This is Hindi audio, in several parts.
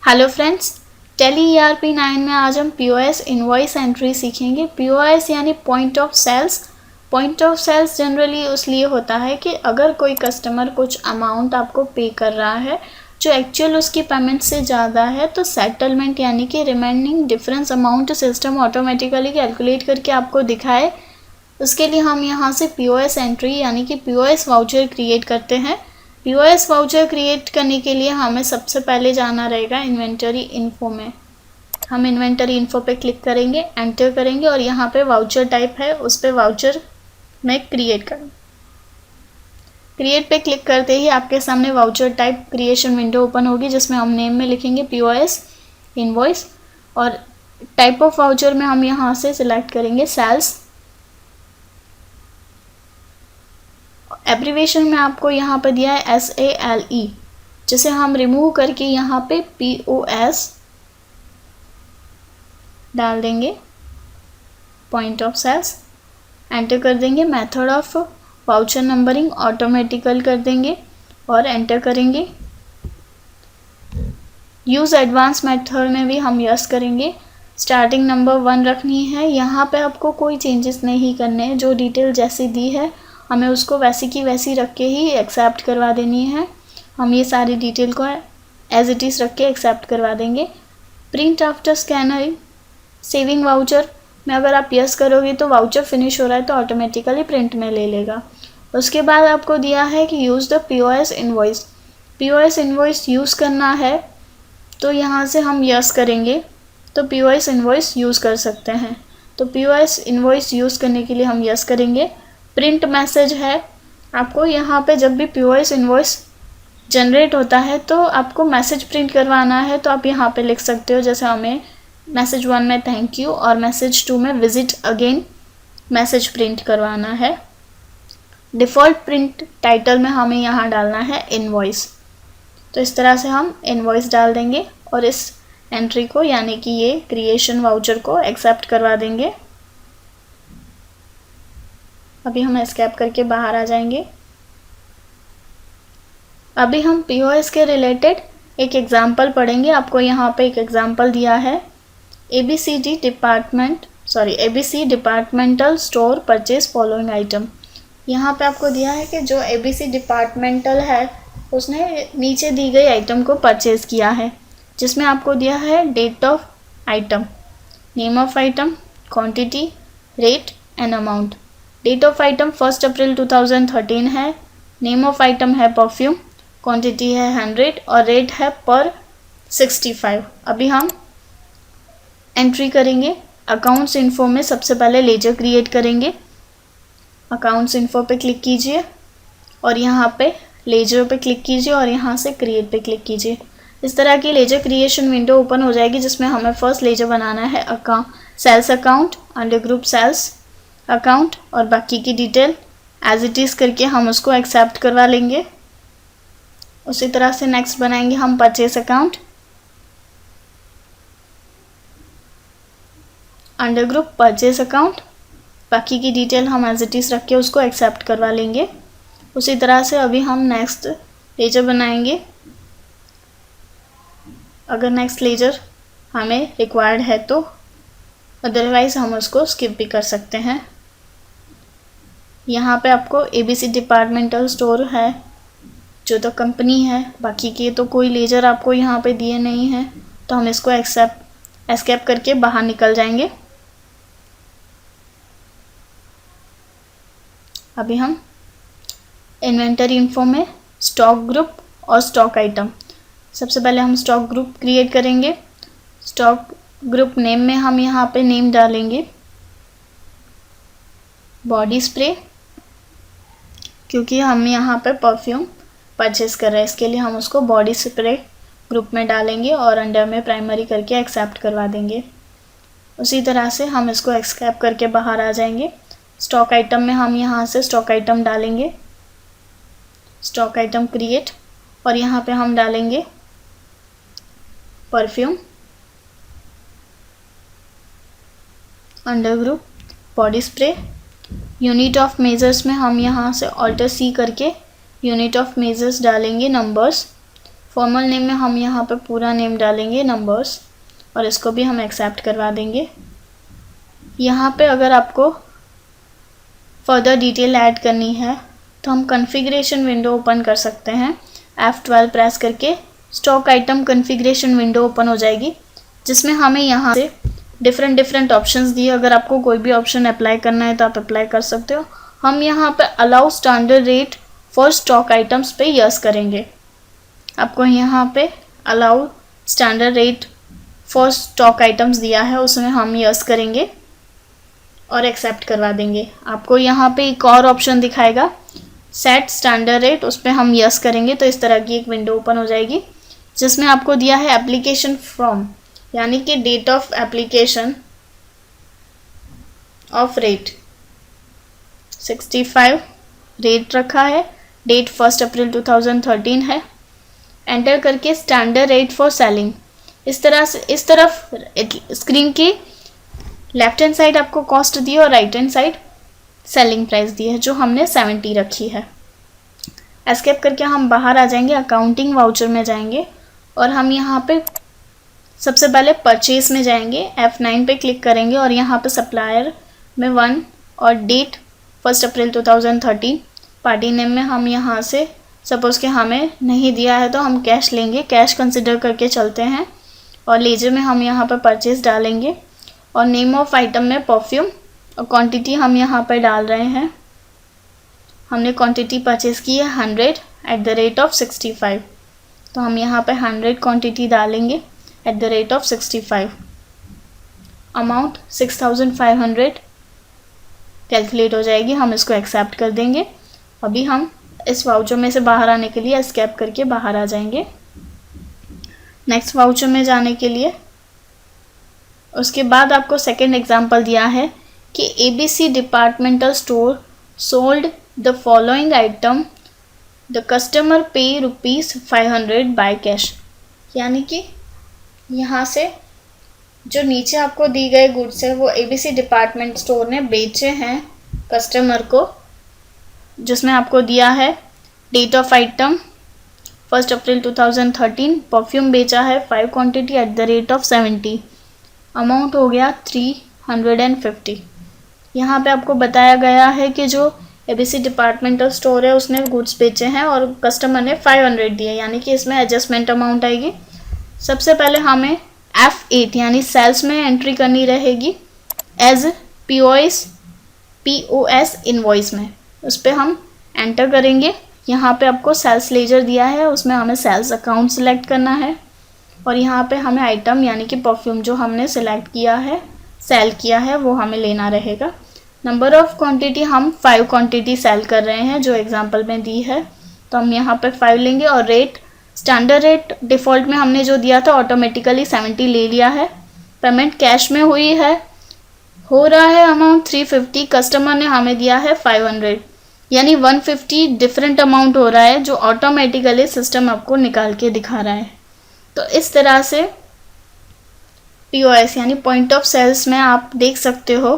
हेलो फ्रेंड्स, टैली ERP 9 में आज हम POS इनवॉइस एंट्री सीखेंगे। POS यानी point of sales. Point of sales generally इसलिए होता है कि अगर कोई कस्टमर कुछ अमाउंट आपको पे कर रहा है जो एक्चुअल उसकी पेमेंट से ज़्यादा है, तो सेटलमेंट यानी कि remaining difference amount system automatically calculate करके आपको दिखाए। उसके लिए हम यहाँ से POS एंट्री यानी कि POS वाउचर क्रिएट करते हैं। POS वाउचर क्रिएट करने के लिए हमें सबसे पहले जाना रहेगा इन्वेंटरी इन्फो में। हम इन्वेंटरी इन्फो पे क्लिक करेंगे, एंटर करेंगे और यहाँ पे वाउचर टाइप है उस पर वाउचर में क्रिएट करेंगे। क्रिएट पे क्लिक करते ही आपके सामने voucher type creation window open होगी, जिसमें हम नेम में लिखेंगे POS इनवॉइस और टाइप ऑफ वाउचर में हम यहाँ से सिलेक्ट करेंगे सेल्स। एब्रीवेशन में आपको यहाँ पर दिया है SALE, जिसे हम रिमूव करके यहाँ पे POS डाल देंगे, पॉइंट ऑफ सेल्स। एंटर कर देंगे। Method of voucher numbering automatically कर देंगे और एंटर करेंगे। यूज़ एडवांस मेथड में भी हम यस करेंगे। स्टार्टिंग नंबर 1 रखनी है। यहाँ पे आपको कोई चेंजेस नहीं करने हैं, जो डिटेल जैसी दी है हमें उसको वैसी की वैसी रख के ही एक्सेप्ट करवा देनी है। हम ये सारी डिटेल को एज इट इज़ रख के एक्सेप्ट करवा देंगे। Print after scanner saving voucher में अगर आप यस करोगे तो वाउचर फिनिश हो रहा है तो ऑटोमेटिकली प्रिंट में ले लेगा। उसके बाद आपको दिया है कि use the POS invoice. POS invoice use करना है तो यहाँ से हम यस करेंगे तो POS इनवॉइस यूज़ कर सकते हैं। तो POS इनवॉइस यूज़ करने के लिए हम यस करेंगे। प्रिंट मैसेज है, आपको यहाँ पे जब भी POS इनवॉइस जनरेट होता है तो आपको मैसेज प्रिंट करवाना है, तो आप यहाँ पे लिख सकते हो। जैसे हमें मैसेज 1 में थैंक यू और मैसेज 2 में विजिट अगेन मैसेज प्रिंट करवाना है। डिफ़ॉल्ट प्रिंट टाइटल में हमें यहाँ डालना है इनवॉइस। तो इस तरह से हम इनवॉइस डाल देंगे और इस एंट्री को यानी कि ये क्रिएशन वाउचर को एक्सेप्ट करवा देंगे। अभी हम एस्केप करके बाहर आ जाएंगे। अभी हम POS के रिलेटेड एक एग्जाम्पल पढ़ेंगे। आपको यहाँ पे एक एग्जाम्पल दिया है ABC departmental store purchase following item. यहाँ पे आपको दिया है कि जो ABC डिपार्टमेंटल है उसने नीचे दी गई आइटम को परचेज किया है, जिसमें आपको दिया है date of item, name of item, quantity, rate and amount. Date of item 1 April 2013 है। नेम ऑफ आइटम है परफ्यूम, क्वांटिटी है 100 और रेट है पर 65। अभी हम एंट्री करेंगे। अकाउंट्स इन्फो में सबसे पहले लेजर क्रिएट करेंगे। अकाउंट्स इन्फो पे क्लिक कीजिए और यहाँ पे लेजर पे क्लिक कीजिए और यहाँ से क्रिएट पे क्लिक कीजिए। इस तरह की लेजर क्रिएशन विंडो ओपन हो जाएगी, जिसमें हमें फर्स्ट लेजर बनाना है sales account, under group sales account और बाकी की डिटेल एज इट इज़ करके हम उसको एक्सेप्ट करवा लेंगे। उसी तरह से नेक्स्ट बनाएंगे हम purchase account, under group purchase account, बाकी की डिटेल हम एज इट इज़ रख के उसको एक्सेप्ट करवा लेंगे। उसी तरह से अभी हम नेक्स्ट लेजर बनाएंगे। अगर नेक्स्ट लेजर हमें रिक्वायर्ड है तो, अदरवाइज़ हम उसको स्किप भी कर सकते हैं। यहाँ पे आपको ABC डिपार्टमेंटल स्टोर है जो तो कंपनी है, बाकी के तो कोई लेजर आपको यहाँ पे दिए नहीं हैं, तो हम इसको एस्केप करके बाहर निकल जाएंगे। अभी हम इन्वेंटरी इन्फो में स्टॉक ग्रुप और स्टॉक आइटम, सबसे पहले हम स्टॉक ग्रुप क्रिएट करेंगे। स्टॉक ग्रुप नेम में हम यहाँ पे नेम डालेंगे बॉडी स्प्रे, क्योंकि हम यहाँ पे परफ्यूम परचेस कर रहे हैं, इसके लिए हम उसको बॉडी स्प्रे ग्रुप में डालेंगे और अंडर में प्राइमरी करके एक्सेप्ट करवा देंगे। उसी तरह से हम इसको एक्सेप्ट करके बाहर आ जाएंगे। स्टॉक आइटम में हम यहाँ से स्टॉक आइटम डालेंगे, स्टॉक आइटम क्रिएट और यहाँ पे हम डालेंगे perfume, under group body spray. Unit of measures में हम यहाँ से ऑल्टर C करके यूनिट ऑफ मेजर्स डालेंगे नंबर्स फॉर्मल नेम में हम यहाँ पे पूरा नेम डालेंगे नंबर्स, और इसको भी हम एक्सेप्ट करवा देंगे। यहाँ पे अगर आपको फर्दर डिटेल ऐड करनी है तो हम कॉन्फ़िगरेशन विंडो ओपन कर सकते हैं। F12 प्रेस करके stock item configuration window open हो जाएगी, जिसमें हमें यहाँ से डिफरेंट ऑप्शंस दिए। अगर आपको कोई भी ऑप्शन अप्लाई करना है तो आप अप्लाई कर सकते हो। हम यहाँ पे allow standard rate for stock items पे यस करेंगे। आपको यहाँ पे allow standard rate for stock items दिया है, उसमें हम यस करेंगे और एक्सेप्ट करवा देंगे। आपको यहाँ पे एक और ऑप्शन दिखाएगा सेट स्टैंडर्ड रेट, उस पर हम यस करेंगे तो इस तरह की एक विंडो ओपन हो जाएगी, जिसमें आपको दिया है एप्लीकेशन फ्रॉम, यानी कि date of application of rate 65 rate रखा है, डेट 1 अप्रैल 2013 है। एंटर करके स्टैंडर्ड रेट फॉर सेलिंग, इस तरह से इस तरफ स्क्रीन की लेफ्ट हैंड साइड आपको कॉस्ट दी है और right hand side selling price दी है, जो हमने 70 रखी है। एस्केप करके हम बाहर आ जाएंगे, अकाउंटिंग वाउचर में जाएंगे और हम यहाँ पे सबसे पहले परचेज में जाएंगे, F9 पे क्लिक करेंगे और यहाँ पे सप्लायर में 1 और डेट 1 अप्रैल 2013। पार्टी नेम में हम यहाँ से सपोज़ कि हमें नहीं दिया है तो हम कैश लेंगे, कैश कंसिडर करके चलते हैं। और लेजर में हम यहाँ पर परचेज डालेंगे और नेम ऑफ आइटम में परफ्यूम, और क्वांटिटी हम यहाँ पर डाल रहे हैं। हमने क्वांटिटी परचेज़ की है 100 एट द रेट ऑफ 65, तो हम यहाँ पे 100 क्वांटिटी डालेंगे eight the rate of 65। Amount 6500 calculate हो जाएगी, हम इसको एक्सेप्ट कर देंगे। अभी हम इस वाउचर में से बाहर आने के लिए एस्केप करके बाहर आ जाएंगे। नेक्स्ट वाउचर में जाने के लिए उसके बाद आपको सेकेंड एग्जांपल दिया है कि ABC departmental store sold the following item, the customer पे ₹500 बाय कैश। यानी कि यहाँ से जो नीचे आपको दी गए गुड्स है वो ABC डिपार्टमेंट स्टोर ने बेचे हैं कस्टमर को, जिसमें आपको दिया है date of item 1 April 2013, perfume बेचा है 5 quantity at the rate of 70, amount हो गया 350। यहाँ पे आपको बताया गया है कि जो ABC डिपार्टमेंटल स्टोर है उसने गुड्स बेचे हैं और कस्टमर ने 500 दिए, यानी कि इसमें एडजस्टमेंट अमाउंट आएगी। सबसे पहले हमें F8 यानी सेल्स में एंट्री करनी रहेगी एज POS इनवॉइस में, उस पर हम एंटर करेंगे। यहाँ पे आपको सेल्स लेजर दिया है, उसमें हमें सेल्स अकाउंट सेलेक्ट करना है और यहाँ पे हमें आइटम यानी कि परफ्यूम जो हमने सेलेक्ट किया है, सेल किया है, वो हमें लेना रहेगा। नंबर ऑफ़ क्वांटिटी हम 5 क्वांटिटी सेल कर रहे हैं जो एग्जांपल में दी है, तो हम यहाँ पे 5 लेंगे। और रेट स्टैंडर्ड रेट डिफ़ॉल्ट में हमने जो दिया था ऑटोमेटिकली 70 ले लिया है। पेमेंट कैश में हुई है, हो रहा है अमाउंट 350, कस्टमर ने हमें दिया है 500, यानी 150 डिफरेंट अमाउंट हो रहा है जो ऑटोमेटिकली सिस्टम आपको निकाल के दिखा रहा है। तो इस तरह से POS यानी पॉइंट ऑफ सेल्स में आप देख सकते हो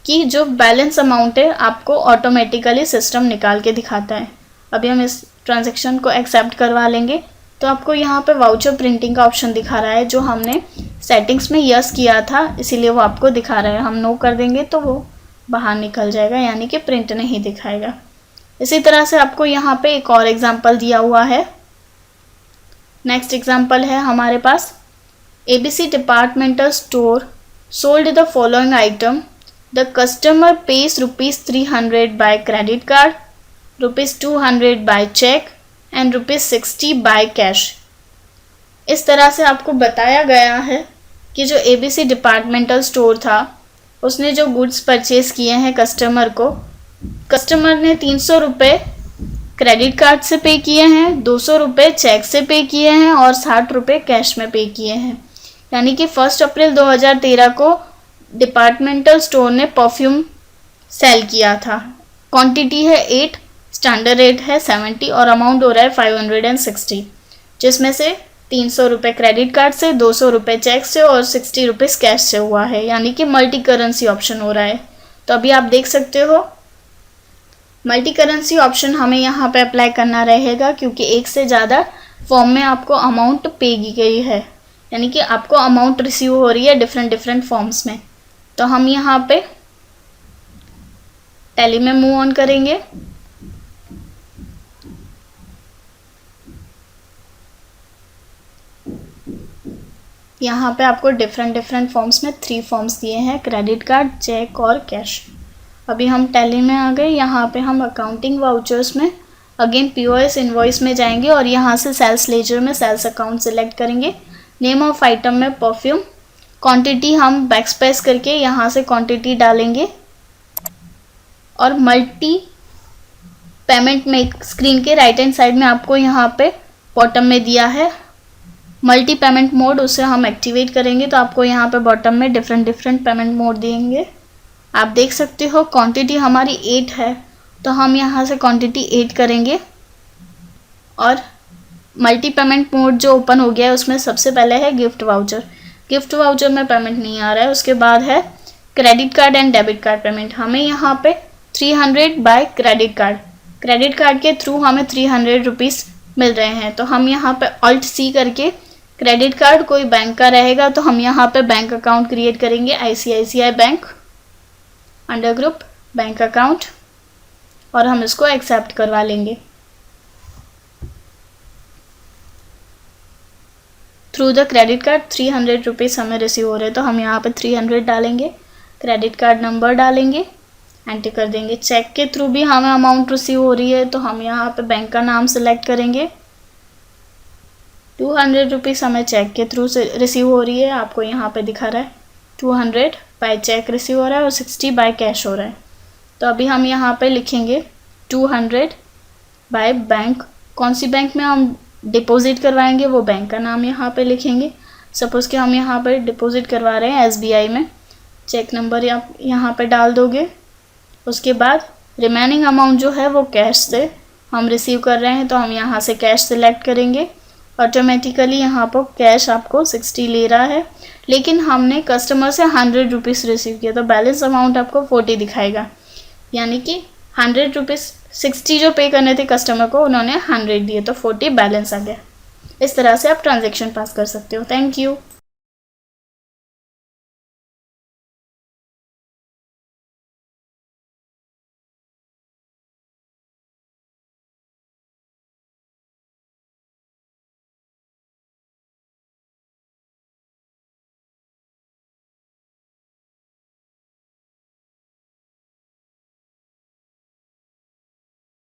कि जो बैलेंस अमाउंट है आपको ऑटोमेटिकली सिस्टम निकाल के दिखाता है। अभी हम इस ट्रांजैक्शन को एक्सेप्ट करवा लेंगे तो आपको यहाँ पे वाउचर प्रिंटिंग का ऑप्शन दिखा रहा है, जो हमने सेटिंग्स में यस किया था इसीलिए वो आपको दिखा रहा है। हम नो कर देंगे तो वो बाहर निकल जाएगा, यानी कि प्रिंट नहीं दिखाएगा। इसी तरह से आपको यहाँ पे एक और एग्जांपल दिया हुआ है। नेक्स्ट एग्जांपल है हमारे पास ABC departmental store sold the following item, the customer pays ₹300 by credit card, ₹200 by cheque and ₹60 by cash. इस तरह से आपको बताया गया है कि जो ABC डिपार्टमेंटल स्टोर था उसने जो गुड्स परचेज़ किए हैं कस्टमर को, कस्टमर ने ₹300 क्रेडिट कार्ड से पे किए हैं, ₹200 चेक से पे किए हैं और ₹60 कैश में पे किए हैं। यानी कि 1 अप्रैल 2013 को डिपार्टमेंटल स्टोर ने परफ्यूम सेल किया था। क्वांटिटी है 8, स्टैंडर्ड रेट है 70 और अमाउंट हो रहा है 560, जिसमें से ₹300 क्रेडिट कार्ड से, ₹200 चेक से और ₹60 कैश से हुआ है, यानी कि मल्टी करेंसी ऑप्शन हो रहा है। तो अभी आप देख सकते हो मल्टी करेंसी ऑप्शन हमें यहाँ पे अप्लाई करना रहेगा क्योंकि एक से ज़्यादा फॉर्म में आपको अमाउंट पे की गई है, यानी कि आपको अमाउंट रिसीव हो रही है डिफरेंट फॉर्म्स में। तो हम यहाँ पे टैली में मूव ऑन करेंगे। यहाँ पे आपको डिफरेंट फॉर्म्स में 3 फॉर्म्स दिए हैं, क्रेडिट कार्ड, चेक और कैश। अभी हम टैली में आ गए। यहाँ पे हम अकाउंटिंग वाउचर्स में अगेन पीओएस इनवॉइस में जाएंगे और यहाँ से सेल्स लेजर में सेल्स अकाउंट सेलेक्ट करेंगे। नेम ऑफ आइटम में परफ्यूम, क्वांटिटी हम बैकस्पेस करके यहाँ से क्वांटिटी डालेंगे और मल्टी पेमेंट में स्क्रीन के राइट हैंड साइड में आपको यहाँ पे बॉटम में दिया है मल्टी पेमेंट मोड, उसे हम एक्टिवेट करेंगे तो आपको यहाँ पे बॉटम में डिफरेंट पेमेंट मोड देंगे। आप देख सकते हो क्वांटिटी हमारी 8 है, तो हम यहाँ से क्वांटिटी 8 करेंगे और मल्टी पेमेंट मोड जो ओपन हो गया है उसमें सबसे पहले है गिफ्ट वाउचर। गिफ्ट वाउचर में पेमेंट नहीं आ रहा है। उसके बाद है credit card and debit card payment. हमें यहाँ पे 300 बाय क्रेडिट कार्ड के थ्रू हमें 300 रुपीज़ मिल रहे हैं। तो हम यहाँ पे ऑल्ट सी करके क्रेडिट कार्ड कोई बैंक का रहेगा तो हम यहाँ पे बैंक अकाउंट क्रिएट करेंगे, ICICI bank, under group bank account, और हम इसको एक्सेप्ट करवा लेंगे। Through the credit card 300 rupees हमें रिसीव हो रहे हैं तो हम यहाँ पे 300 डालेंगे, क्रेडिट कार्ड नंबर डालेंगे, एंटर कर देंगे। चेक के थ्रू भी हमें अमाउंट रिसीव हो रही है तो हम यहाँ पे बैंक का नाम सेलेक्ट करेंगे। 200 रुपीज़ हमें चेक के थ्रू से रिसीव हो रही है, आपको यहाँ पे दिखा रहा है 200 बाय चेक रिसीव हो रहा है और 60 बाय कैश हो रहा है। तो अभी हम यहाँ पे लिखेंगे 200 बाय बैंक। कौन सी बैंक में हम डिपॉजिट करवाएंगे वो बैंक का नाम यहाँ पे लिखेंगे। सपोज़ कि हम यहाँ पे डिपॉजिट करवा रहे हैं SBI में, चेक नंबर आप यहाँ पे डाल दोगे। उसके बाद रिमेनिंग अमाउंट जो है वो कैश से हम रिसीव कर रहे हैं तो हम यहाँ से कैश सिलेक्ट करेंगे। ऑटोमेटिकली यहाँ पर कैश आपको 60 ले रहा है, लेकिन हमने कस्टमर से 100 रुपीज़ रिसीव किया तो बैलेंस अमाउंट आपको 40 दिखाएगा, यानी कि 100 रुपीज़ 60 जो पे करने थे कस्टमर को उन्होंने 100 दिए तो 40 बैलेंस आ गया। इस तरह से आप ट्रांजैक्शन पास कर सकते हो। Thank you.